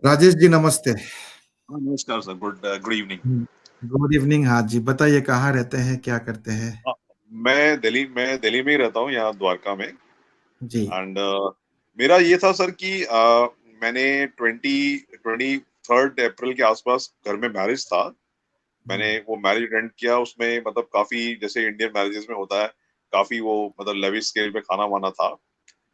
राजेश जी नमस्ते। हाँ, नमस्कार sir. Good evening. Good evening. हाँ जी, बताइए कहाँ रहते हैं, क्या करते हैं? मैं दिल्ली में ही रहता हूँ, यहाँ द्वारका में। जी। एंड मेरा ये था सर कि मैंने 23 अप्रैल के आसपास घर में मैरिज था। मैंने हम्म, वो मैरिज अटेंड किया, उसमें मतलब काफी जैसे इंडियन मैरिजेस में होता है, काफी वो मतलब लेविश स्केल पे खाना वाना था।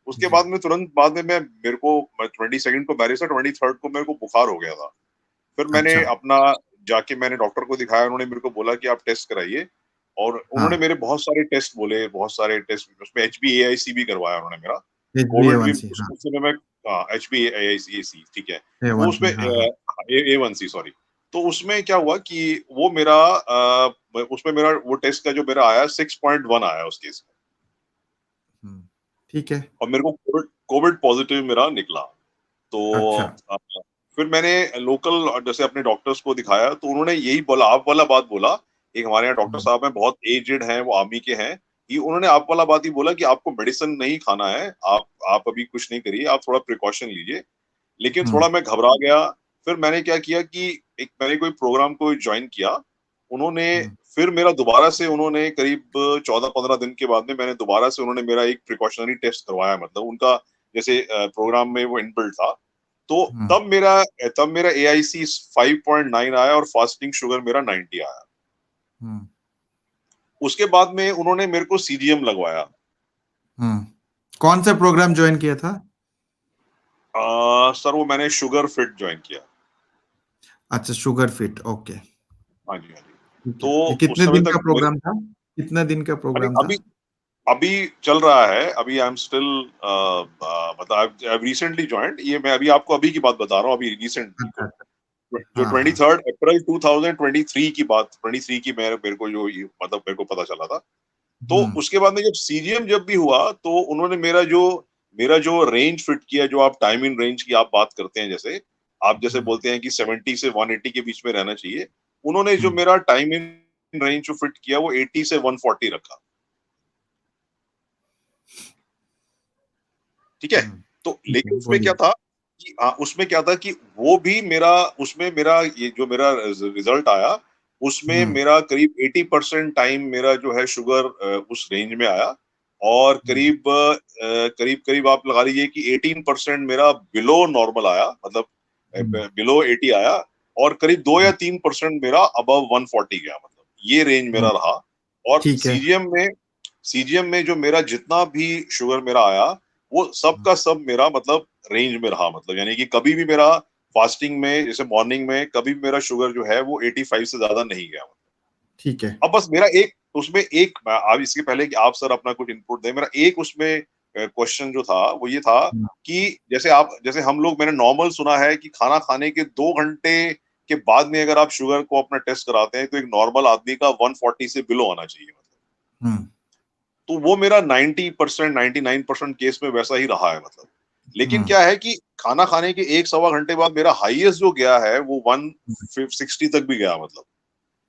उसके जी। बाद में तुरंत बाद में मैं मेरे को 22 को मैरिज था, 23 को मेरे को बुखार हो गया था। फिर मैंने अच्छा। अपना जाके मैंने डॉक्टर को दिखाया, उन्होंने मेरे को बोला कि आप टेस्ट कराइए। और उन्होंने हाँ। मेरे बहुत सारे टेस्ट बोले, बहुत सारे टेस्ट, उसमें HbA1c भी करवाया उन्होंने मेरा। कोविड भी HbA1c। उस हाँ। उस समय में HbA1c, ठीक है। वो A1c। उसमें हाँ हाँ। A1c, sorry. तो उसमें क्या हुआ कि वो मेरा उसमें मेरा वो टेस्ट का जो मेरा आया 6.1 आया उस केस में। ठीक है। और मेरे को कोविड कोविड पॉजिटिव मेरा निकला। तो अच्छा। अ, फिर मैंने लोकल जैसे अपने डॉक्टर्स को दिखाया, तो उन्होंने यही बोला, आप वाला बात बोला। एक हमारे यहाँ डॉक्टर हम्म, साहब हैं, बहुत एजेड हैं, वो आर्मी के हैं। ये उन्होंने आप वाला बात ही बोला कि आपको मेडिसिन नहीं खाना है, आप अभी कुछ नहीं करिए, आप थोड़ा प्रिकॉशन लीजिए। लेकिन हम्म, थोड़ा मैं घबरा गया। फिर मैंने क्या किया कि मैंने कोई प्रोग्राम को ज्वाइन किया। उन्होंने हम्म, फिर मेरा दोबारा से उन्होंने करीब 14-15 दिन के बाद में मैंने दोबारा से उन्होंने मेरा एक प्रिकॉशनरी टेस्ट करवाया, मतलब उनका जैसे प्रोग्राम में वो इनबिल्ट था। तो हम्म, तब मेरा AIC 5.9 आया और फास्टिंग शुगर मेरा 90 आया। हम्म, उसके बाद में उन्होंने मेरे को CGM लगवाया। हम्म। कौन सा प्रोग्राम ज्वाइन किया था? सर वो मैंने शुगर फिट ज्वाइन किया। अच्छा, शुगर फिट। ओके। हाँ जी, हाँ जी। ठीक है। तो ये उस कितने समय दिन का तक मेरे प्रोग्राम था? कितने दिन का अरे प्रोग्राम था? अभी अभी चल रहा है, अभी आई एम स्टिल मतलब आई रिसेंटली ज्वाइंड। ये मैं अभी आपको अभी की बात बता रहा हूँ, अभी रिसेंट अच्छा बिल्कुल। अच्छा। जो हाँ हाँ। 23 अप्रैल 2023 की बात, 23 की मेरे को जो मतलब मेरे को पता चला था। तो हम्म, उसके बाद में जब CGM जब भी हुआ, तो उन्होंने मेरा जो रेंज फिट किया, जो आप टाइम इन रेंज की आप बात करते हैं, जैसे आप जैसे हम्म, बोलते हैं कि 70 से 180 के बीच में रहना चाहिए। उन्होंने जो हम्म, मेरा टाइम इन रेंज जो फिट किया, वो 80 से 140 रखा। ठीक है। तो ठीक है, लेकिन उसमें क्या बोलिए। था कि उसमें क्या था कि वो भी मेरा उसमें मेरा ये जो मेरा रिजल्ट आया, उसमें हम्म, मेरा करीब 80% टाइम मेरा जो है शुगर उस रेंज में आया। और हम्म, करीब करीब आप लगा लीजिए कि 18% मेरा बिलो नॉर्मल आया, मतलब हम्म, बिलो 80 आया। और करीब 2 या 3% मेरा अबव 140 गया, मतलब ये रेंज हम्म, मेरा रहा। और ठीक है। सीजीएम में जो मेरा जितना भी शुगर मेरा आया, वो सब का सब मेरा मतलब रेंज में रहा, मतलब यानी कि कभी भी मेरा फास्टिंग में जैसे मॉर्निंग में कभी भी मेरा शुगर जो है वो 85 से ज्यादा नहीं गया। ठीक है। अब बस मेरा एक उसमें एक अब इसके पहले कि आप सर अपना कुछ इनपुट दें, मेरा एक उसमें क्वेश्चन जो था वो ये था हम्म, कि जैसे हम लोग, मैंने नॉर्मल सुना है कि खाना खाने के 2 घंटे के बाद में अगर आप शुगर को अपना टेस्ट कराते हैं, तो एक नॉर्मल आदमी का 140 से बिलो आना चाहिए, मतलब। हम्म, तो वो मेरा 90%, 99% केस में वैसा ही रहा है, मतलब। लेकिन हम्म, क्या है कि खाना खाने के 1 सवा घंटे बाद मेरा हाईएस्ट जो गया है वो 160 तक भी गया, मतलब।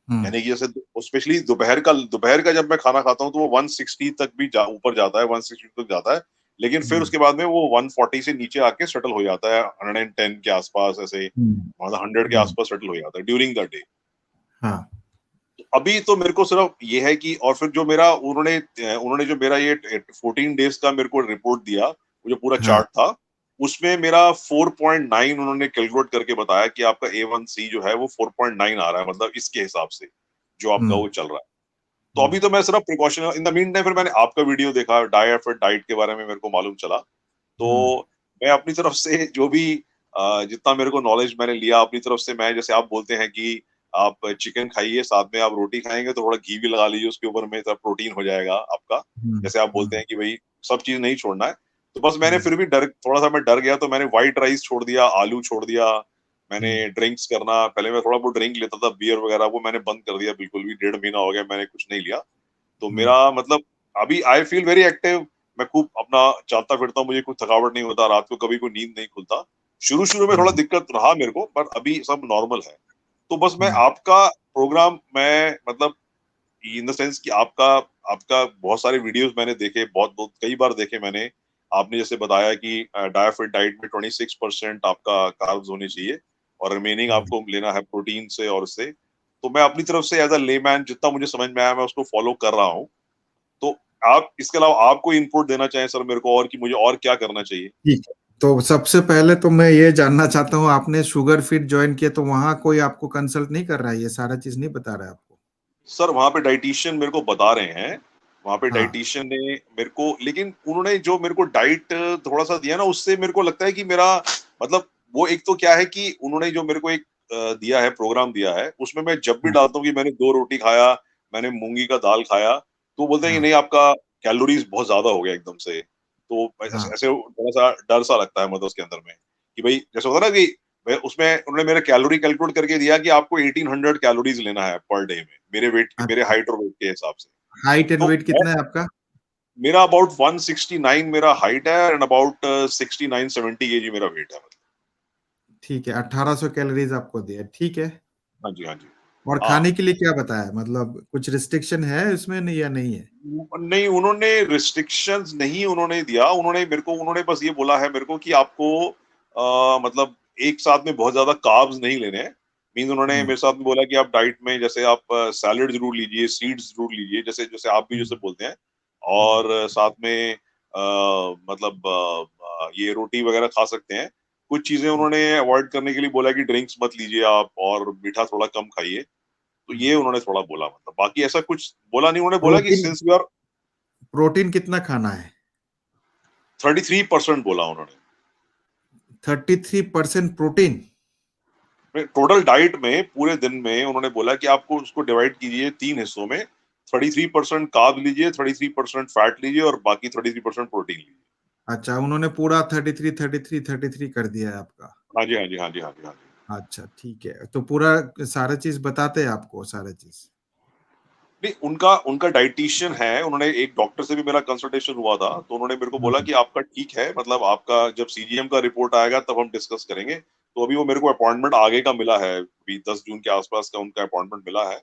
हम्म, यानी कि जैसे स्पेशली दोपहर का जब मैं खाना खाता हूँ, तो वो 160 तक भी ऊपर जाता है, 160 तक जाता है। लेकिन फिर हम्म, उसके बाद में वो 140 से नीचे आके सेटल हो जाता है, 110 के आसपास, ऐसे हम्म, मतलब 100 के हम्म, आसपास सेटल हो जाता है ड्यूरिंग द डे। हाँ। अभी तो मेरे को सिर्फ ये है कि, और फिर जो मेरा उन्होंने उन्होंने जो मेरा ये 14 डेज का मेरे को रिपोर्ट दिया, वो जो पूरा हाँ। चार्ट था, उसमें मेरा 4.9 उन्होंने कैलकुलेट करके बताया कि आपका A1C जो है वो 4.9 आ रहा है, मतलब इसके हिसाब से जो आपका हम्म, वो चल रहा है। तो हम्म, अभी तो मैं सिर्फ precaution, in the mean time फिर मैंने आपका वीडियो देखा, डाइट के बारे में मेरे को मालूम चला। तो हम्म, मैं अपनी तरफ से जो भी जितना मेरे को नॉलेज मैंने लिया अपनी तरफ से, मैं जैसे आप बोलते हैं कि आप चिकन खाइए, साथ में आप रोटी खाएंगे तो थोड़ा घी भी लगा लीजिए उसके ऊपर में, तो प्रोटीन हो जाएगा आपका। हम्म, जैसे आप बोलते हम्म, हैं कि भाई सब चीज नहीं छोड़ना है। तो बस मैंने हम्म, फिर भी डर, थोड़ा सा मैं डर गया, तो मैंने व्हाइट राइस छोड़ दिया, आलू छोड़ दिया। मैंने हम्म, ड्रिंक्स करना, पहले मैं थोड़ा बहुत ड्रिंक लेता था, बियर वगैरह, वो मैंने बंद कर दिया बिल्कुल भी, 1.5 महीना हो गया मैंने कुछ नहीं लिया। तो हम्म, मेरा मतलब अभी आई फील वेरी एक्टिव। मैं खूब अपना चलता फिरता हूँ, मुझे कोई थकावट नहीं होता, रात को कभी कोई नींद नहीं खुलता। शुरू शुरू में थोड़ा हम्म, दिक्कत रहा मेरे को, पर अभी सब नॉर्मल है। तो बस मैं हम्म, आपका प्रोग्राम, मैं मतलब इन द सेंस कि आपका आपका बहुत सारे वीडियोस मैंने देखे, बहुत बहुत कई बार देखे मैंने। आपने जैसे बताया कि डायफिट डाइट में 26% आपका कार्ब्स होने चाहिए और रिमेनिंग आपको लेना है प्रोटीन से और उससे। तो मैं अपनी तरफ से एज अ लेमैन जितना मुझे समझ में आया मैं उसको फॉलो कर रहा हूँ। तो आप इसके अलावा आप कोई इनपुट देना चाहें सर मेरे को और कि मुझे और क्या करना चाहिए? ठीक है। तो सबसे पहले तो मैं ये जानना चाहता हूँ, आपने शुगर फिट ज्वाइन किया तो वहां कोई आपको कंसल्ट नहीं कर रहा है, ये सारा चीज नहीं बता रहा है आपको? सर वहाँ पे डाइटिशियन मेरे को बता रहे हैं, वहाँ पे हाँ। डाइटिशियन ने मेरे को, लेकिन उन्होंने जो मेरे को डाइट थोड़ा-सा दिया ना उससे मेरे को लगता है कि मेरा मतलब वो एक तो क्या है कि उन्होंने जो मेरे को एक दिया है प्रोग्राम दिया है, उसमें मैं जब भी हाँ। डालता हूँ कि मैंने 2 रोटी खाया, मैंने मूँगी का दाल खाया, तो बोलते हैं कि हाँ। नहीं आपका कैलोरीज़ बहुत ज़्यादा हो गया एकदम से। तो ऐसे हाँ। ऐसे थोड़ा-सा डर-सा लगता है मतलब उसके अंदर में, कि भई जैसे होता है ना कि मैं उसमें उन्होंने मेरा कैलोरी कैलकुलेट करके दिया कि आपको 1800 कैलोरीज लेना है पर डे में, मेरे वेट के, मेरे अच्छा। हाइट और वेट के हिसाब से। हाइट एंड तो वेट मैं कितना है आपका? मेरा अबाउट 169 मेरा हाइट है एंड अबाउट 69-70 केजी मेरा वेट है मतलब। ठीक है, 1800 कैलोरीज आपको दिया, ठीक है। हाँ जी, हाँ जी। और हाँ, खाने के लिए क्या बताया, मतलब कुछ रिस्ट्रिक्शन है इसमें नहीं या नहीं है? नहीं उन्होंने रिस्ट्रिक्शंस नहीं उन्होंने दिया, उन्होंने बस ये बोला है मेरे को कि आपको मतलब एक साथ में बहुत ज़्यादा कार्ब्स नहीं लेने हैं। मीन्स उन्होंने हम्म। मेरे साथ में बोला कि आप डाइट में जैसे आप सैलेड ज़रूर लीजिए, सीड्स ज़रूर लीजिए, जैसे जैसे आप भी जैसे हम्म। बोलते हैं हम्म। और साथ में मतलब ये रोटी वगैरह खा सकते हैं। कुछ चीज़ें हम्म। उन्होंने अवॉइड करने के लिए बोला कि ड्रिंक्स मत लीजिए आप और मीठा थोड़ा कम खाइए। तो ये हम्म। उन्होंने थोड़ा बोला मतलब, बाकी ऐसा कुछ बोला नहीं, उन्होंने बोला कि protein, since you are protein कितना खाना है? 33% बोला उन्होंने। 33% प्रोटीन? टोटल डाइट में पूरे दिन में उन्होंने बोला कि आपको उसको डिवाइड कीजिए 3 हिस्सों में, 33% कार्ब लीजिए, 33% फैट लीजिए और बाकी 33% प्रोटीन लीजिए। अच्छा, उन्होंने पूरा 33 कर दिया है आपका? हाँ जी, हाँ जी, हाँ जी, हाँ जी, हाँ जी। अच्छा ठीक है, तो पूरा सारा चीज बताते हैं आपको, सारा चीज? नहीं, उनका उनका डायटीशियन है, उन्होंने एक डॉक्टर से भी मेरा कंसल्टेशन हुआ था, तो उन्होंने मेरे को बोला हम्म। कि आपका ठीक है, मतलब आपका जब सीजीएम का रिपोर्ट आएगा तब हम डिस्कस करेंगे। तो अभी वो मेरे को अपॉइंटमेंट आगे का मिला है, अभी 10 जून के आसपास का उनका अपॉइंटमेंट मिला है।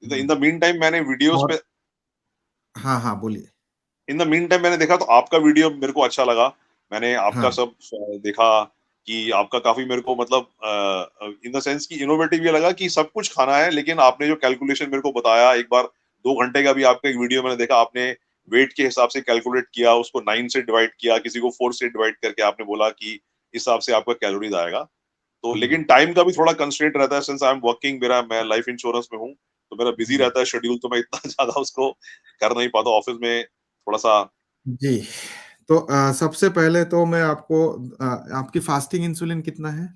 In the hmm. Mean time मैंने वीडियोज़ और पे हाँ हाँ, बोलिए। इन द मीन टाइम मैंने देखा तो आपका वीडियो मेरे को अच्छा लगा। मैंने आपका हाँ। सब देखा कि आपका काफ़ी मेरे को मतलब इन द सेंस कि इनोवेटिव ये लगा कि सब कुछ खाना है, लेकिन आपने जो कैलकुलेशन मेरे को बताया एक बार 2 घंटे का भी आपका एक वीडियो मैंने देखा, आपने वेट के हिसाब से कैलकुलेट किया, उसको 9 से डिवाइड किया, किसी को 4 से डिवाइड करके आपने बोला कि इस हिसाब से आपका कैलोरीज़ आएगा। तो हम्म। लेकिन टाइम का भी थोड़ा कंस्ट्रेंट रहता है, सिंस आई एम वर्किंग, मेरा मैं लाइफ इंश्योरेंस में हूँ, तो मेरा बिज़ी हम्म। रहता है शेड्यूल, तो मैं इतना ज़्यादा उसको कर नहीं पाता ऑफ़िस में थोड़ा-सा। जी। तो सबसे पहले तो मैं आपको आपकी फास्टिंग इंसुलिन कितना है?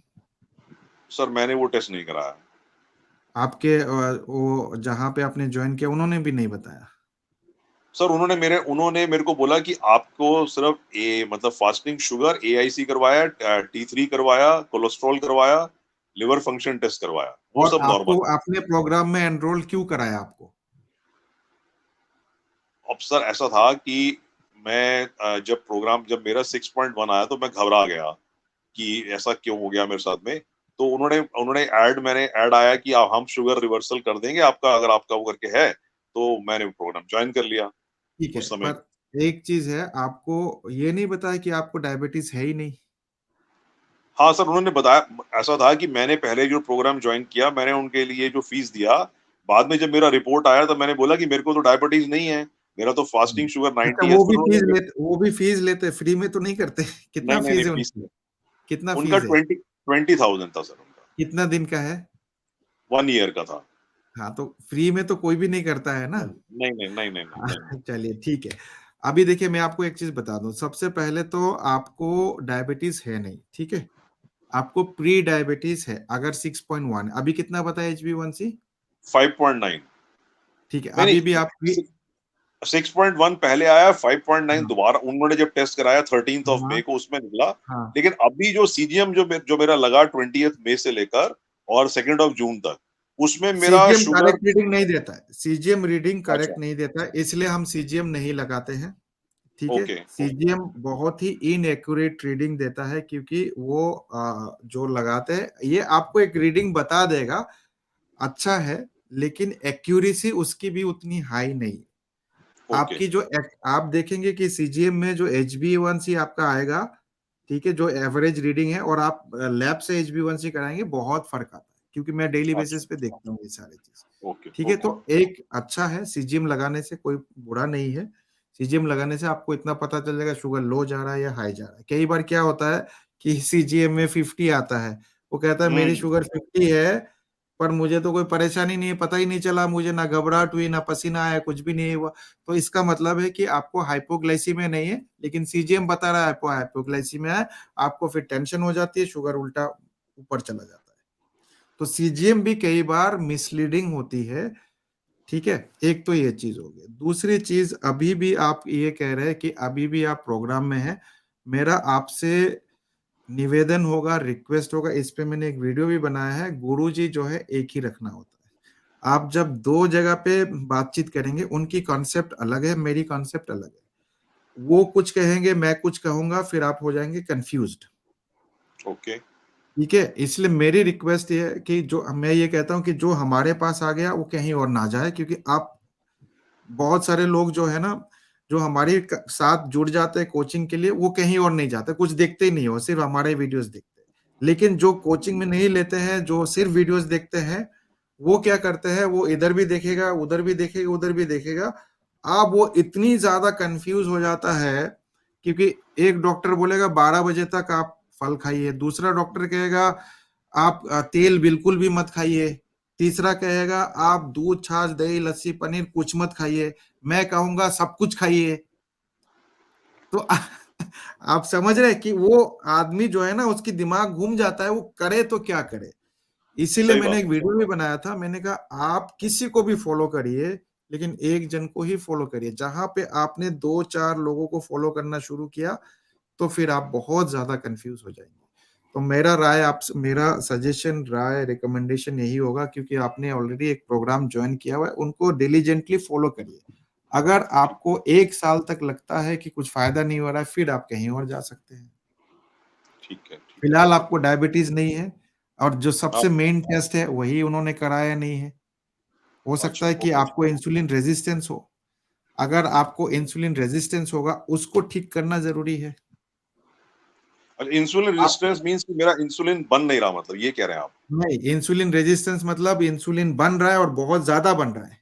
सर मैंने वो टेस्ट नहीं कराया। आपके वो जहाँ पे आपने ज्वाइन किया उन्होंने भी नहीं बताया? सर उन्होंने मेरे को बोला कि आपको सिर्फ मतलब फास्टिंग शुगर, एआईसी करवाया, T3 करवाया, कोलेस्ट्रॉल करवाया, लिवर फंक्शन टेस्ट करवाया, वो और सब आपको नॉर्मल है। आपने प्रोग्राम में एनरोल क्यों कराया आपको? अब सर ऐसा था कि मैं जब मेरा 6.1 आया तो मैं घबरा गया कि ऐसा क्यों हो गया मेरे साथ में। तो उन्होंने उन्होंने ऐड आया कि हम शुगर रिवर्सल कर देंगे आपका, अगर आपका वो करके है, तो मैंने वो प्रोग्राम जॉइन कर लिया ठीक है, उस समय। पर एक चीज है, आपको ये नहीं बताया कि आपको डायबिटीज है ही नहीं? हाँ सर, उन्होंने बताया, ऐसा था कि मैंने पहले जो प्रोग्राम जॉइन किया, मैंने उनके लिए जो फीस दिया, बाद में जब मेरा रिपोर्ट आया तो मैंने बोला कि मेरे को तो डायबिटीज नहीं है, मेरा तो फास्टिंग शुगर अच्छा, 90 है। फिर उन्होंने वो भी फीस लेते, फ्री में तो नहीं करते? कितना नहीं नहीं नहीं फीस है फीस उनकी? कितना उनका फीस है? 20,000 था सर उनका। कितना दिन का है? 1 ईयर का था। हाँ, तो फ्री में तो कोई भी नहीं करता है ना। नहीं नहीं नहीं नहीं नहीं नहीं नहीं। चलिए ठीक है। अभी देखिए, मैं आपको एक चीज बता दूं, सबसे पहले तो आपको डायबिटीज है नहीं, ठीक है। आपको प्री डायबिटीज है, अगर 6.1, अभी कितना बताया HbA1c? 5.9 ठीक है, नहीं अभी भी नहीं आप प्री। 6.1 पहले आया, 5.9 हाँ। दोबारा उन्होंने जब टेस्ट कराया 13th ऑफ हाँ। मई को उसमें निकला। हाँ। लेकिन अभी जो सीजीएम जो मेरा लगा 20th मई से लेकर और 2nd ऑफ जून तक, उसमें मेरा सीजीएम शुगर। करेक्ट रीडिंग नहीं देता है, सीजीएम रीडिंग अच्छा। करेक्ट नहीं देता है, इसलिए हम सीजीएम नहीं लगाते हैं। ठीक है। Okay okay. सीजीएम बहुत ही इनएक्यूरेट रीडिंग देता है, क्योंकि वो जो लगाते हैं ये आपको एक रीडिंग बता देगा, अच्छा है, लेकिन एक्यूरेसी उसकी भी उतनी हाई नहीं है। ओके। आपकी जो आप देखेंगे कि सीजीएम में जो HbA1c आपका आएगा, ठीक है, जो एवरेज रीडिंग है, और आप लैब से HbA1c कराएंगे, बहुत फर्क आता है, क्योंकि मैं डेली बेसिस अच्छा। पे देखता हूँ ये सारी चीज। ओके ठीक है, ओके। तो एक अच्छा है, सीजीएम लगाने से कोई बुरा नहीं है। सीजीएम लगाने से आपको इतना पता चल जाएगा शुगर लो जा रहा है या हाई जा रहा है। कई बार क्या होता है कि सीजीएम में 50 आता है, वो कहता है मेरी शुगर 50 है, पर मुझे तो कोई परेशानी नहीं है, पता ही नहीं चला, मुझे ना घबराहट हुई, ना पसीना आया, कुछ भी नहीं हुआ। तो इसका मतलब है कि आपको हाइपोग्लाइसीमिया नहीं है, लेकिन सीजीएम बता रहा है आपको हाइपोग्लाइसीमिया है। आपको फिर टेंशन हो जाती है, शुगर उल्टा ऊपर चला जाता है। तो सीजीएम भी कई बार मिसलीडिंग होती है। ठीक है, एक तो ये चीज हो गई। दूसरी चीज, अभी भी आप ये कह रहे हैं कि अभी भी आप प्रोग्राम में हैं, मेरा आपसे निवेदन होगा, रिक्वेस्ट होगा, इस पे मैंने एक वीडियो भी बनाया है, गुरुजी जो है एक ही रखना होता है। आप जब दो जगह पे बातचीत करेंगे, उनकी कॉन्सेप्ट अलग है, मेरी कॉन्सेप्ट अलग है। वो कुछ कहेंगे, मैं कुछ कहूंगा, फिर आप हो जाएंगे कंफ्यूज्ड। ओके। ठीक है, इसलिए मेरी रिक्वेस्ट ये है कि जो मैं ये कहता हूं कि जो हमारे पास आ गया वो कहीं और ना जाए, क्योंकि आप बहुत सारे लोग जो है ना, जो हमारे साथ जुड़ जाते हैं कोचिंग के लिए, वो कहीं और नहीं जाते, कुछ देखते ही नहीं हो, सिर्फ हमारे वीडियोस देखते हैं। लेकिन जो कोचिंग में नहीं लेते हैं, जो सिर्फ वीडियोस देखते हैं, वो क्या करते हैं, वो इधर भी देखेगा, उधर भी देखेगा, उधर भी देखेगा। अब वो इतनी ज्यादा कंफ्यूज हो जाता है, क्योंकि एक डॉक्टर बोलेगा 12 बजे तक आप फल खाइए, दूसरा डॉक्टर कहेगा आप तेल बिल्कुल भी मत खाइए, तीसरा कहेगा आप दूध, छाछ, दही, लस्सी, पनीर कुछ मत खाइए, मैं कहूंगा सब कुछ खाइए। तो आप समझ रहे हैं कि वो आदमी जो है ना, उसकी दिमाग घूम जाता है, वो करे तो क्या करे। इसीलिए सही मैंने बात एक है। वीडियो भी बनाया था, मैंने कहा आप किसी को भी फॉलो करिए, लेकिन एक जन को ही फॉलो करिए। जहां पे आपने दो चार लोगों को फॉलो करना शुरू किया, तो फिर आप बहुत ज्यादा कंफ्यूज हो जाएंगे। तो मेरा सजेशन, राय, रिकमेंडेशन यही होगा, क्योंकि आपने ऑलरेडी एक प्रोग्राम ज्वाइन किया हुआ है, उनको डिलीजेंटली फॉलो करिए। अगर आपको 1 साल तक लगता है कि कुछ फायदा नहीं हो रहा है, फिर आप कहीं और जा सकते हैं। ठीक है ठीक है। फिलहाल आपको डायबिटीज नहीं है, और जो सबसे हाँ। मेन टेस्ट है वही उन्होंने कराया नहीं है। हो सकता अच्छा है कि ओके। आपको इंसुलिन रेजिस्टेंस हो। अगर आपको इंसुलिन रेजिस्टेंस होगा, उसको ठीक करना जरूरी है। अच्छा, इंसुलिन आप रेजिस्टेंस मींस कि मेरा इंसुलिन बन नहीं रहा, मतलब ये कह रहे हैं आप? नहीं, इंसुलिन रेजिस्टेंस मतलब इंसुलिन बन रहा है और बहुत ज्यादा बन रहा है।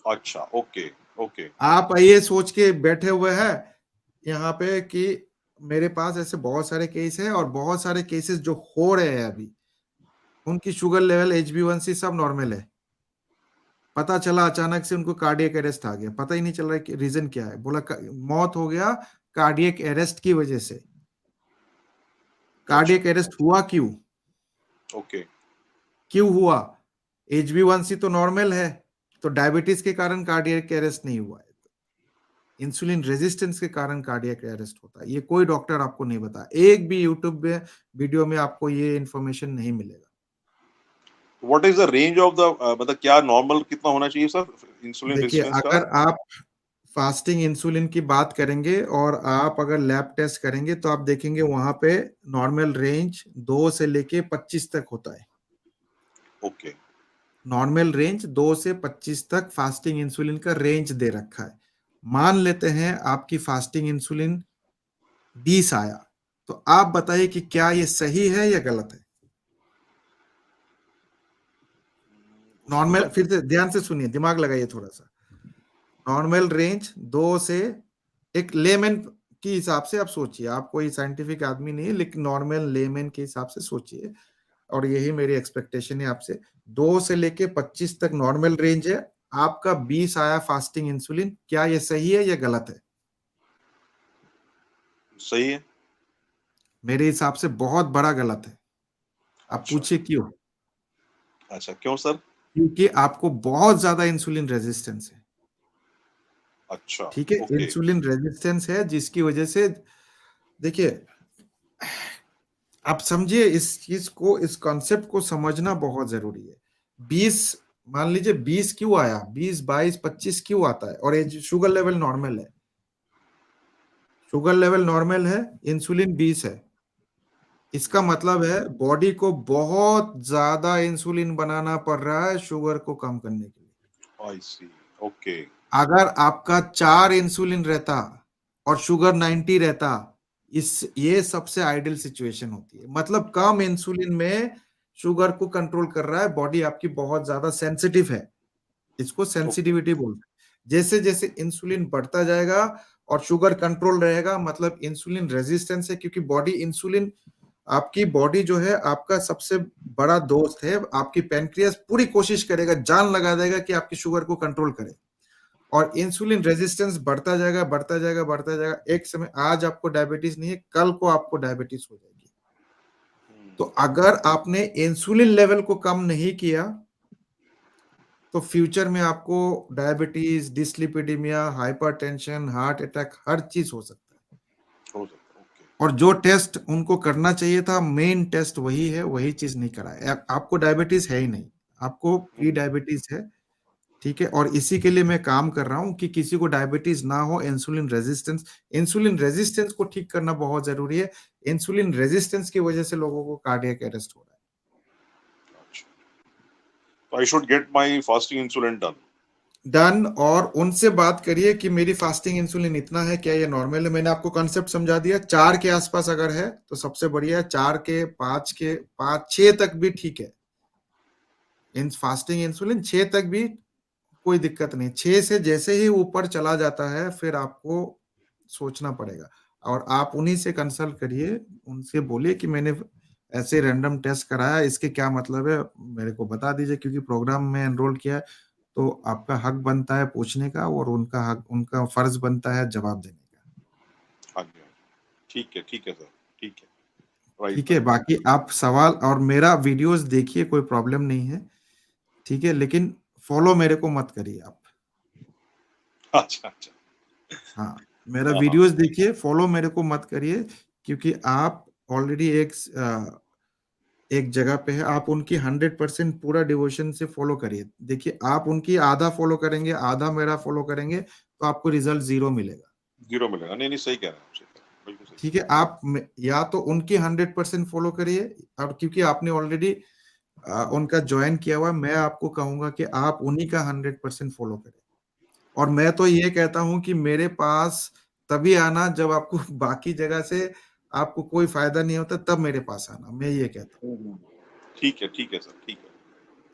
अच्छा ओके ओके। आप ये सोच के बैठे हुए हैं यहाँ पे कि मेरे पास ऐसे बहुत सारे केस हैं, और बहुत सारे केसेस जो हो रहे हैं अभी, उनकी शुगर लेवल, HbA1c सब नॉर्मल है। पता चला अचानक से उनको कार्डियक अरेस्ट आ गया, पता ही नहीं चल रहा है कि रीजन क्या है, बोला मौत हो गया कार्डियक अरेस्ट की वजह से। अच्छा कार्डियक अरेस्ट हुआ क्यों? ओके। क्यों हुआ? HbA1c तो नॉर्मल है, तो डायबिटीज के कारण कार्डियक अरेस्ट नहीं हुआ है, इंसुलिन रेजिस्टेंस के कारण कार्डियक अरेस्ट होता है। ये कोई डॉक्टर आपको नहीं बता, एक भी यूट्यूब में वीडियो में आपको ये इंफॉर्मेशन नहीं मिलेगा। What is the range of the, मतलब क्या नॉर्मल कितना होना चाहिए सर इंसुलिन देखिए, रेजिस्टेंस का? अगर आप फास्टिंग इंसुलिन की बात करेंगे और आप अगर लैब टेस्ट करेंगे, तो आप देखेंगे वहां पे नॉर्मल रेंज 2 से लेके 25 तक होता है। ओके। नॉर्मल रेंज 2 से 25 तक फास्टिंग इंसुलिन का रेंज दे रखा है। मान लेते हैं आपकी फास्टिंग इंसुलिन 20 आया, तो आप बताइए कि क्या ये सही है या गलत है? नॉर्मल, मतलब फिर से ध्यान से सुनिए, दिमाग लगाइए थोड़ा सा। नॉर्मल रेंज 2 से, एक लेमैन के हिसाब से आप सोचिए, आप कोई साइंटिफिक आदमी नहीं है, लेकिन नॉर्मल लेमैन के हिसाब से सोचिए, और यही मेरी एक्सपेक्टेशन है आपसे। 2 से लेके 25 तक नॉर्मल रेंज है, आपका 20 आया फास्टिंग इंसुलिन, क्या ये सही है या गलत है? सही है। मेरे हिसाब से बहुत बड़ा गलत है। आप अच्छा। पूछिए क्यों? अच्छा क्यों सर? क्योंकि आपको बहुत ज्यादा इंसुलिन रेजिस्टेंस है। अच्छा ठीक है, ओके। इंसुलिन रेजिस्टेंस है, जिसकी वजह से, देखिए, आप समझिए इस चीज को, इस कॉन्सेप्ट को समझना बहुत जरूरी है। 20, मान लीजिए 20 क्यों आया, 20, 22, 25 क्यों आता है, और ये शुगर लेवल नॉर्मल है। शुगर लेवल नॉर्मल है, इंसुलिन 20 है, इसका मतलब है बॉडी को बहुत ज्यादा इंसुलिन बनाना पड़ रहा है शुगर को कम करने के लिए। आई सी। ओके। अगर आपका 4 इंसुलिन रहता और शुगर 90 रहता, ये सबसे आइडियल सिचुएशन होती है। मतलब कम इंसुलिन में शुगर को कंट्रोल कर रहा है, बॉडी आपकी बहुत ज्यादा सेंसिटिव है, इसको ओके। सेंसिटिविटी बोलते हैं। जैसे जैसे इंसुलिन बढ़ता जाएगा और शुगर कंट्रोल रहेगा, मतलब इंसुलिन रेजिस्टेंस है, क्योंकि बॉडी इंसुलिन, आपकी बॉडी जो है आपका सबसे बड़ा दोस्त है। आपकी पैनक्रियास पूरी कोशिश करेगा, जान लगा देगा कि आपकी शुगर को कंट्रोल करे, और इंसुलिन रेजिस्टेंस बढ़ता जाएगा बढ़ता जाएगा बढ़ता जाएगा। एक समय आज आपको डायबिटीज नहीं है, कल को आपको डायबिटीज हो जाएगी। तो अगर आपने इंसुलिन लेवल को कम नहीं किया तो फ्यूचर में आपको डायबिटीज, डिस्लिपिडीमिया, हाइपरटेंशन, हार्ट अटैक, हर चीज हो सकता है। हो सकता है, ओके। और जो टेस्ट उनको करना चाहिए था, मेन टेस्ट वही है, वही चीज नहीं करा है। आपको डायबिटीज है ही नहीं, आपको प्री डायबिटीज है, ठीक है। और इसी के लिए मैं काम कर रहा हूं कि किसी को डायबिटीज ना हो। इंसुलिन रेजिस्टेंस को ठीक करना बहुत जरूरी है। इंसुलिन रेजिस्टेंस की वजह से लोगों को कार्डियक अरेस्ट हो रहा है। I should get my fasting insulin done. और उनसे बात करिए कि मेरी फास्टिंग इंसुलिन इतना है, क्या ये नॉर्मल है। मैंने आपको कॉन्सेप्ट समझा दिया। 4 के आसपास अगर है तो सबसे बढ़िया है, 4 के, 5 के, 5 6 तक भी ठीक है। इन फास्टिंग इंसुलिन 6 तक भी कोई दिक्कत नहीं। 6 से जैसे ही ऊपर चला जाता है फिर आपको सोचना पड़ेगा। और आप उन्हीं से कंसल्ट करिए, उनसे बोलिए कि मैंने ऐसे रैंडम टेस्ट कराया, इसके क्या मतलब है, मेरे को बता दीजिए। क्योंकि प्रोग्राम में एनरोल किया है तो आपका हक बनता है पूछने का, और उनका हक, उनका फर्ज बनता है जवाब देने का। हाँ जी, ठीक है सर, ठीक है। राइट ठीक है, राइट। बाकी आप सवाल और मेरा वीडियोस देखिए, कोई प्रॉब्लम नहीं है, ठीक है। लेकिन फॉलो मेरे को मत करिए आप। अच्छा अच्छा। हाँ, मेरा हाँ हाँ। वीडियोस देखिए, फॉलो मेरे को मत करिए। क्योंकि आप ऑलरेडी एक जगह पे है, आप उनकी 100% पूरा डिवोशन से फॉलो करिए। देखिए, आप उनकी आधा फॉलो करेंगे, आधा मेरा फॉलो करेंगे, तो आपको रिजल्ट 0 मिलेगा। जीरो मिलेगा, नहीं नहीं, सही कह रहे हैं आप, सही कह रहे हैं, बिल्कुल सही। ठीक है, आप या तो उनकी 100% फॉलो करिए, और क्योंकि आपने ऑलरेडी उनका ज्वाइन किया हुआ है, मैं आपको कहूंगा कि आप उन्हीं का 100% फॉलो करें। और मैं तो ये कहता हूं कि मेरे पास तभी आना जब आपको बाकी जगह से आपको कोई फायदा नहीं होता, तब मेरे पास आना, मैं ये कहता हूँ। ठीक है सर, ठीक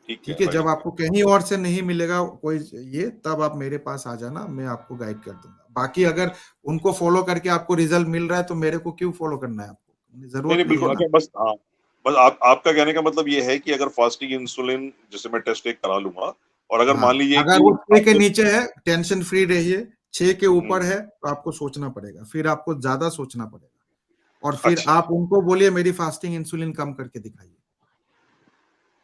है, ठीक है, जब राइट। आपको कहीं और से नहीं मिलेगा कोई ये, तब आप मेरे पास आ जाना, मैं आपको गाइड कर दूंगा। बाकी अगर उनको फॉलो करके आपको रिजल्ट मिल रहा है तो मेरे को क्यों फॉलो करना है आपको, नहीं जरूरत नहीं, नहीं है बिल्कुल, ना। अच्छा, बस हाँ, बस आपका कहने का मतलब ये है कि अगर फास्टिंग इंसुलिन जैसे मैं टेस्ट एक करा लूंगा, और अगर हाँ, मान लीजिए अगर कि वो 6 के आपने नीचे है, टेंशन फ्री रहिए। 6 के हम्म, ऊपर है तो आपको सोचना पड़ेगा, फिर आपको ज्यादा सोचना पड़ेगा। और फिर अच्छा आप उनको बोलिए मेरी फास्टिंग इंसुलिन कम करके दिखाइए।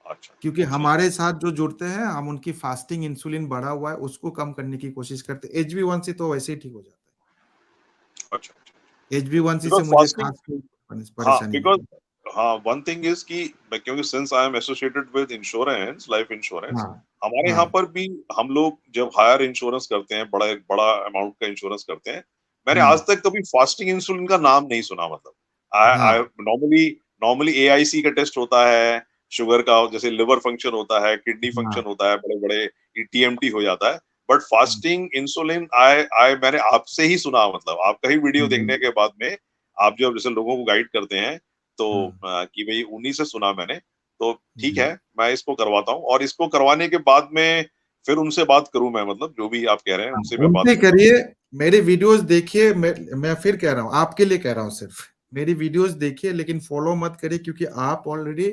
अच्छा, क्योंकि ठीक है। हमारे साथ जो जुड़ते हैं, हम उनकी फास्टिंग इंसुलिन बढ़ा हुआ है उसको कम करने की कोशिश करते हैं। HbA1c तो वैसे ही ठीक हो जाता अच्छा अच्छा। है। HbA1c से बिकॉज मुझे फास्टिंग, खास कोई हाँ परेशानी बिकॉज, नहीं हाँ, वन थिंग इज कि क्योंकि since I am associated with insurance, life है। इंश्योरेंस, हाँ हमारे यहाँ हाँ। पर भी हम लोग जब हायर इंश्योरेंस करते हैं, बड़ा बड़ा अमाउंट का इंश्योरेंस करते हैं, मैंने आज हम्म। तक कभी फास्टिंग इंसुलिन का नाम नहीं सुना। मतलब आई आई हाँ नॉर्मली नॉर्मली एआईसी का टेस्ट होता है, शुगर का, जैसे लिवर फंक्शन होता है, किडनी फंक्शन हाँ। होता है, बड़े बड़े टीएमटी हो जाता है। बट हम्म, फास्टिंग इंसुलिन आई आई मैंने आपसे ही सुना। मतलब आपका ही वीडियो हम्म, देखने के बाद में, आप जब जैसे लोगों को गाइड करते हैं, तो हम्म, कि भाई उन्हीं से सुना मैंने। तो ठीक जी। है, मैं इसको करवाता हूँ, और इसको करवाने के बाद में फिर उनसे बात करूं मैं, मतलब जो भी आप कह रहे हैं हाँ, उनसे मैं बात उनसे करूं। करिए, मेरे वीडियोस देखिए। मैं फिर कह रहा हूँ, आपके लिए कह रहा हूँ सिर्फ, मेरी वीडियोस देखिए लेकिन फॉलो मत करिए। क्योंकि आप ऑलरेडी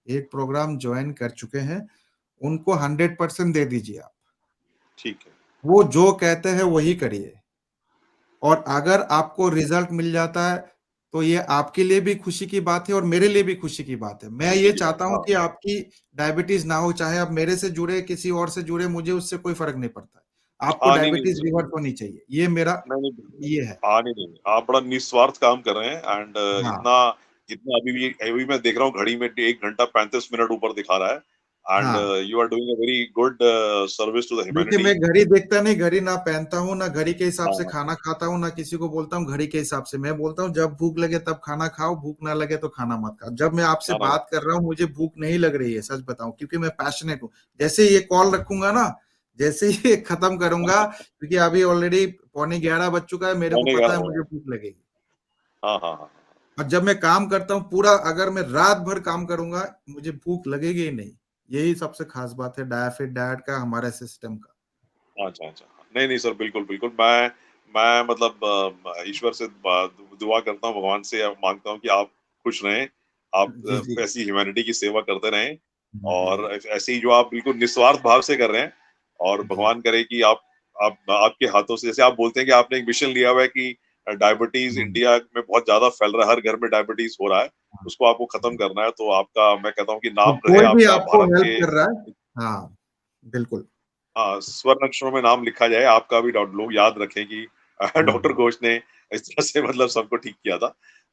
एक प्रोग्राम ज्वाइन कर चुके हैं, उनको 100% दे दीजिए आप। ठीक है। वो जो कहते हैं वही करिए। और अगर आपको रिजल्ट मिल जाता है तो ये आपके लिए भी खुशी की बात है और मेरे लिए भी खुशी की बात है। मैं खुशी ये की बात, चाहता हूं हाँ। कि आपकी डायबिटीज ना हो, चाहे आप मेरे से जुड़े, किसी और से जुड़े, मुझे उससे कोई फर्क नहीं पड़ता। आपको हाँ, नहीं नहीं डायबिटीज नहीं रिवर्स होनी चाहिए, ये मेरा नहीं नहीं, बिल्कुल। ये है। हाँ, नहीं नहीं, आप बड़ा निस्वार्थ काम कर रहे हैं, एंड हाँ इतना इतना अभी मैं देख रहा हूँ घड़ी में 1 घंटा 35 मिनट ऊपर दिखा रहा है, एंड हाँ। You are doing a very good service to the देखिए, ह्यूमैनिटी। मैं घड़ी देखता नहीं, घड़ी ना पहनता हूँ, ना घड़ी के हिसाब से हाँ खाना खाता हूँ, ना किसी को बोलता हूँ घड़ी के हिसाब से। मैं बोलता हूँ जब भूख लगे तब खाना खाओ, भूख ना लगे तो खाना मत खाओ। जब मैं आपसे खाना, बात कर रहा हूँ मुझे भूख नहीं लग रही है, सच बताऊं, क्योंकि मैं पैशनेट हूँ। जैसे ये कॉल रखूंगा ना, जैसे ही ये खत्म करूंगा, क्योंकि अभी ऑलरेडी 11:15 बज चुका है, मेरे को होने पता का है मुझे भूख लगेगी। हाँ हाँ हाँ और जब मैं काम करता हूँ पूरा, अगर मैं रात भर काम करूंगा, मुझे भूख लगेगी ही नहीं। यही सबसे खास बात है डायफिट डाइट का, हमारे सिस्टम का। अच्छा, अच्छा। नहीं, नहीं सर, बिल्कुल, बिल्कुल। मैं मतलब ईश्वर से दुआ करता हूँ, भगवान से माँगता हूँ कि आप खुश रहें, आप जी, जी। ऐसी ह्यूमैनिटी की सेवा करते रहें जी, और ऐसे ही जो आप बिल्कुल निस्वार्थ भाव से कर रहे हैं और जी। भगवान करे कि आप आपके हाथों से जैसे आप बोलते हैं कि आपने एक मिशन लिया हुआ है कि डायबिटीज़ हाँ, इंडिया में बहुत ज़्यादा फैल रहा है, हर घर में डायबिटीज़ हो रहा है, हाँ, उसको आपको खत्म जी। करना है, तो आपका मैं कहता हूँ कि तो नाम रहे कोई भी आपका आपको भारत हेल्प के कर रहा है, हाँ, बिल्कुल। हाँ, स्वर्ण अक्षरों में नाम लिखा जाए, आपका भी लोग याद रखें कि डॉक्टर हाँ, घोष ने इस तरह से मतलब सबको ठीक किया था।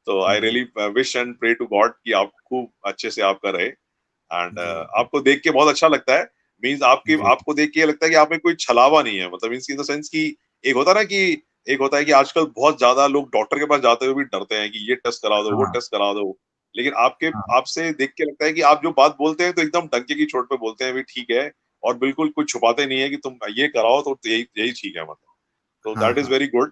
तो आई जी, really wish and pray to God कि आप खूब अच्छे से आपका रहे एंड जी, आपको देख के बहुत अच्छा लगता है। मीन्स आपकी जी, आपको देख के ये लगता है कि आप में कोई छलावा नहीं है। मतलब मीन्स इन द सेंस कि एक होता है ना कि एक होता है कि आजकल बहुत ज़्यादा लोग डॉक्टर के पास जाते हुए भी डरते हैं कि ये टेस्ट करा दो, वो हाँ, टेस्ट करा दो। लेकिन आपके हाँ, आपसे देख के लगता है कि आप जो बात बोलते हैं तो एकदम डंके की चोट पे बोलते हैं, भी ठीक है और बिल्कुल कुछ छुपाते नहीं है कि तुम ये कराओ तो यही यही ठीक है मतलब। तो हाँ, दैट इज़ हाँ, वेरी गुड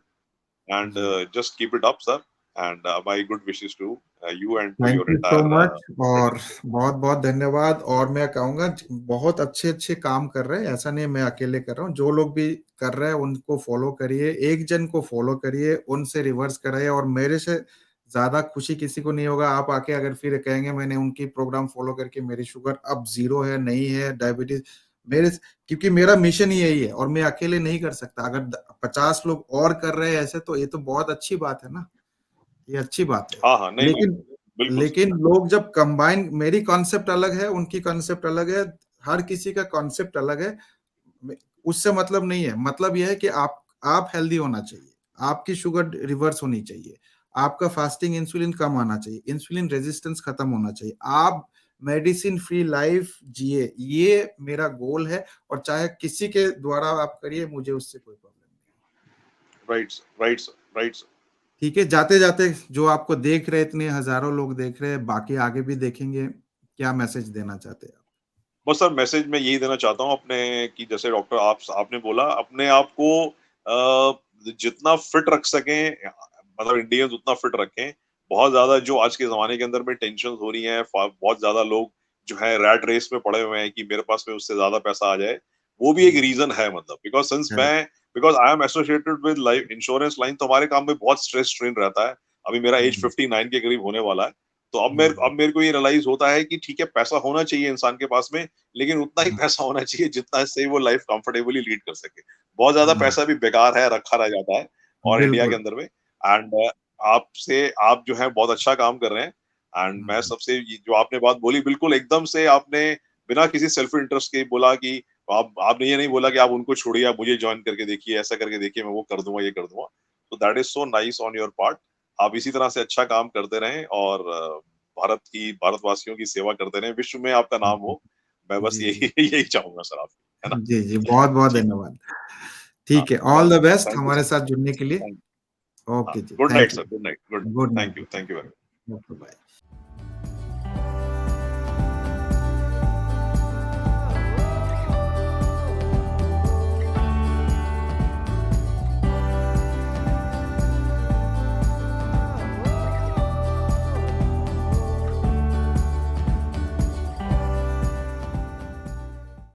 एंड जी। Just keep it up sir and my good wishes to you and to thank your you so entire much, और मेडिकल बहुत-बहुत धन्यवाद। और मैं कहूँगा बहुत अच्छे-अच्छे काम कर रहे हैं, ऐसा नहीं है मैं अकेले कर रहा हूँ, जो लोग भी कर रहे हैं उनको फॉलो करिए, एक जन को फॉलो करिए, उनसे रिवर्स कराइए, और मेरे से ज़्यादा खुशी किसी को नहीं होगा। आप आके अगर फिर कहेंगे मैंने उनकी प्रोग्राम फॉलो करके मेरी शुगर अब 0 है, नहीं है, डायबिटीज़ मेरे, क्योंकि मेरा मिशन ही यही है और मैं अकेले नहीं कर सकता। अगर 50 लोग और कर रहे हैं ऐसे, तो ये तो बहुत अच्छी बात है ना। ये अच्छी बात है। हाँ, हाँ, नहीं, नहीं, लेकिन बिल्कुल सर। लेकिन लोग जब कंबाइन, मेरी कॉन्सेप्ट अलग है, उनकी कॉन्सेप्ट अलग है, हर किसी का कॉन्सेप्ट अलग है। में उससे मतलब नहीं है, मतलब ये है कि आप हेल्दी होना चाहिए, आपकी शुगर रिवर्स होनी चाहिए, आपका फास्टिंग इंसुलिन कम आना चाहिए, इंसुलिन रेजिस्टेंस खत्म होना चाहिए, आप मेडिसिन फ्री लाइफ जिए, ये मेरा गोल है। और चाहे किसी के द्वारा आप करिए, मुझे उससे कोई प्रॉब्लम नहीं है। Right sir, right sir, right sir. ठीक है, जाते-जाते जो आपको देख रहे हैं, इतने हज़ारों लोग देख रहे हैं, बाकी आगे भी देखेंगे, क्या मैसेज देना चाहते हैं आप? बस सर मैसेज मैं यही देना चाहता हूँ अपने कि जैसे डॉक्टर आपने बोला अपने आप को जितना फिट रख सकें मतलब इंडियंस उतना फिट रखें। बहुत ज़्यादा जो आज के ज़माने के अंदर में टेंशन्स हो रही हैं, बहुत ज़्यादा लोग जो है रैट रेस में पड़े हुए हैं कि मेरे पास में उससे ज़्यादा पैसा आ जाए। वो भी एक जी, रीज़न है मतलब correct. Because I am associated with life insurance line तो हमारे काम में बहुत स्ट्रेस स्ट्रेन रहता है। अभी मेरा एज जी, 59 के करीब होने वाला है। तो जी, अब मेरे को ये रियलाइज़ होता है कि ठीक है पैसा होना चाहिए इंसान के पास में लेकिन उतना ही हाँ, पैसा होना चाहिए जितना से वो लाइफ कंफर्टेबली लीड कर सके। बहुत ज़्यादा हाँ, पैसा भी बेकार है, रखा रह जाता है और इंडिया के बिल्कुल। अंदर में एंड आप जो है बहुत अच्छा काम कर रहे हैं एंड मैं हुँ, सबसे ये जो आपने बात बोली बिल्कुल एकदम से आपने बिना किसी सेल्फ इंटरेस्ट के बोला कि आपने ये नहीं बोला कि आप उनको छोड़िए, आप मुझे जॉइन करके देखिए, ऐसा करके देखिए, मैं वो कर दूँगा, ये कर दूँगा। तो that is so nice on your part. आप इसी तरह से अच्छा काम करते रहें और भारतवासियों की सेवा करते रहें, विश्व में आपका नाम जी, हो। मैं बस जी, यही जी। यही चाहूँगा सर आपसे, है ना? जी, जी, बहुत-बहुत जी, धन्यवाद। हाँ, ठीक है, all the thank best thank you हमारे सर। साथ जुड़ने के लिए। थैंक हाँ, ओके जी, good night thank you. Sir, good night, good good thank night, you thank very much. You. Okay, bye.